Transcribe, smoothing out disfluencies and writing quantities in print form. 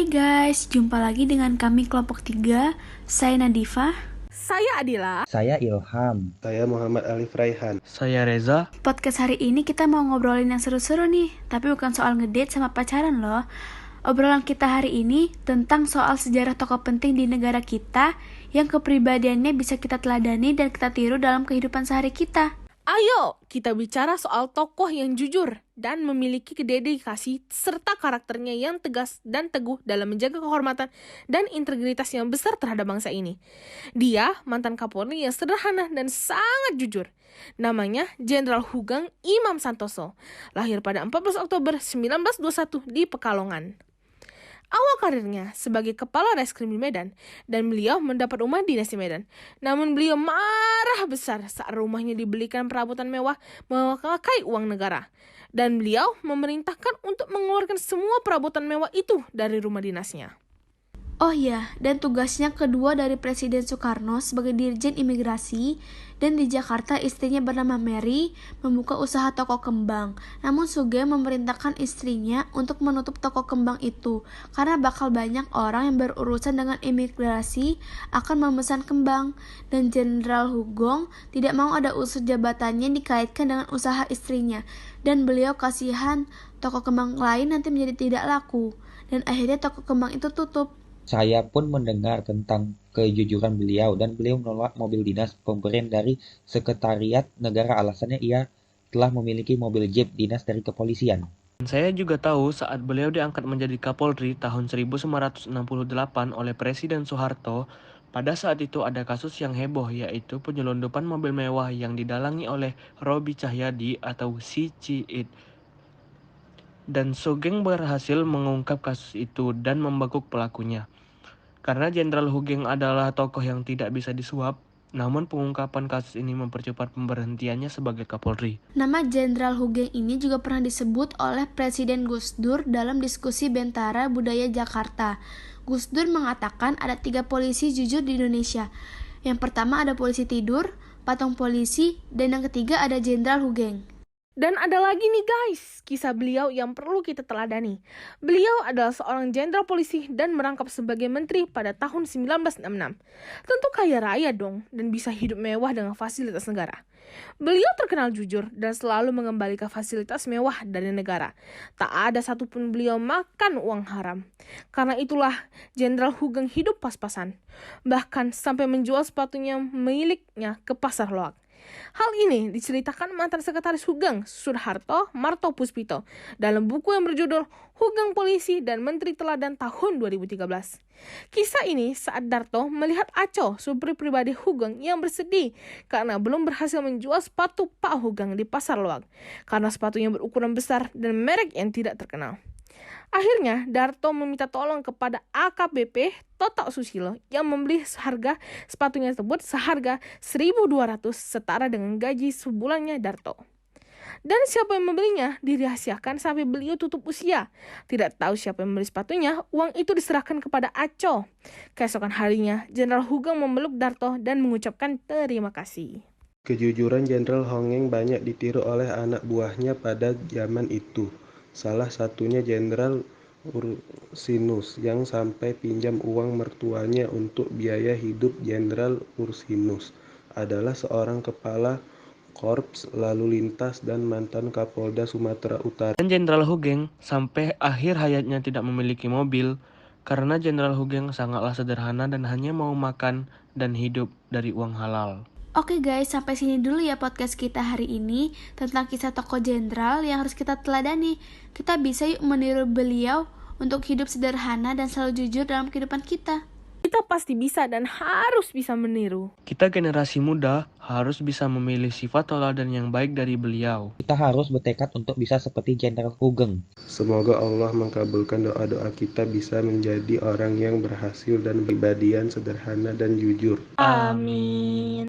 Hai guys, jumpa lagi dengan kami kelompok 3. Saya Nadifa. Saya Adila. Saya Ilham. Saya Muhammad Alif Raihan. Saya Reza. Podcast hari ini kita mau ngobrolin yang seru-seru nih, tapi bukan soal ngedate sama pacaran loh. Obrolan kita hari ini tentang soal sejarah tokoh penting di negara kita yang kepribadiannya bisa kita teladani dan kita tiru dalam kehidupan sehari kita. Ayo kita bicara soal tokoh yang jujur dan memiliki dedikasi serta karakternya yang tegas dan teguh dalam menjaga kehormatan dan integritas yang besar terhadap bangsa ini. Dia mantan Kapolri yang sederhana dan sangat jujur. Namanya Jenderal Hugeng Imam Santoso. Lahir pada 14 Oktober 1921 di Pekalongan. Awal karirnya sebagai kepala reskrim di Medan dan beliau mendapat rumah dinas di Medan. Namun beliau marah besar saat rumahnya dibelikan perabotan mewah memakai uang negara. Dan beliau memerintahkan untuk mengeluarkan semua perabotan mewah itu dari rumah dinasnya. Oh iya, dan tugasnya kedua dari Presiden Soekarno sebagai Dirjen Imigrasi, dan di Jakarta istrinya bernama Mary membuka usaha toko kembang. Namun Sugeng memerintahkan istrinya untuk menutup toko kembang itu karena bakal banyak orang yang berurusan dengan imigrasi akan memesan kembang, dan Jenderal Hugeng tidak mau ada unsur jabatannya dikaitkan dengan usaha istrinya, dan beliau kasihan toko kembang lain nanti menjadi tidak laku, dan akhirnya toko kembang itu tutup. Saya pun mendengar tentang kejujuran beliau dan beliau menolak mobil dinas pemberian dari Sekretariat Negara. Alasannya ia telah memiliki mobil Jeep dinas dari kepolisian. Saya juga tahu saat beliau diangkat menjadi Kapolri tahun 1968 oleh Presiden Soeharto, pada saat itu ada kasus yang heboh, yaitu penyelundupan mobil mewah yang didalangi oleh Roby Cahyadi atau Si Ciit. Dan Sugeng berhasil mengungkap kasus itu dan membekuk pelakunya. Karena Jenderal Hugeng adalah tokoh yang tidak bisa disuap, namun pengungkapan kasus ini mempercepat pemberhentiannya sebagai Kapolri. Nama Jenderal Hugeng ini juga pernah disebut oleh Presiden Gus Dur dalam diskusi Bentara Budaya Jakarta. Gus Dur mengatakan ada 3 polisi jujur di Indonesia. Yang pertama ada polisi tidur, patung polisi, dan yang ketiga ada Jenderal Hugeng. Dan ada lagi nih guys, kisah beliau yang perlu kita teladani. Beliau adalah seorang jenderal polisi dan merangkap sebagai menteri pada tahun 1966. Tentu kaya raya dong dan bisa hidup mewah dengan fasilitas negara. Beliau terkenal jujur dan selalu mengembalikan fasilitas mewah dari negara. Tak ada satupun beliau makan uang haram. Karena itulah Jenderal Hugeng hidup pas-pasan. Bahkan sampai menjual sepatunya miliknya ke pasar loak. Hal ini diceritakan mantan sekretaris Hugeng, Soeharto Marto Puspito, dalam buku yang berjudul Hugeng Polisi dan Menteri Teladan tahun 2013. Kisah ini saat Darto melihat Aco, supir pribadi Hugeng, yang bersedih karena belum berhasil menjual sepatu Pak Hugeng di pasar loak, karena sepatunya berukuran besar dan merek yang tidak terkenal. Akhirnya, Darto meminta tolong kepada AKBP Toto Susilo yang membeli seharga sepatunya tersebut seharga 1.200 setara dengan gaji sebulannya Darto. Dan siapa yang membelinya dirahasiakan sampai beliau tutup usia. Tidak tahu siapa yang membeli sepatunya, uang itu diserahkan kepada Aco. Keesokan harinya, Jenderal Hugeng memeluk Darto dan mengucapkan terima kasih. Kejujuran Jenderal Hugeng banyak ditiru oleh anak buahnya pada zaman itu. Salah satunya Jenderal Ursinus yang sampai pinjam uang mertuanya untuk biaya hidup. Jenderal Ursinus adalah seorang kepala Korps Lalu Lintas dan mantan Kapolda Sumatera Utara. Dan Jenderal Hugeng sampai akhir hayatnya tidak memiliki mobil, karena Jenderal Hugeng sangatlah sederhana dan hanya mau makan dan hidup dari uang halal. Oke guys, sampai sini dulu ya podcast kita hari ini tentang kisah tokoh jenderal yang harus kita teladani. Kita bisa yuk meniru beliau untuk hidup sederhana dan selalu jujur dalam kehidupan kita. Kita pasti bisa dan harus bisa meniru. Kita generasi muda harus bisa memilih sifat teladan yang baik dari beliau. Kita harus bertekad untuk bisa seperti Jenderal Hugeng. Semoga Allah mengabulkan doa-doa kita bisa menjadi orang yang berhasil dan pribadian sederhana dan jujur. Amin.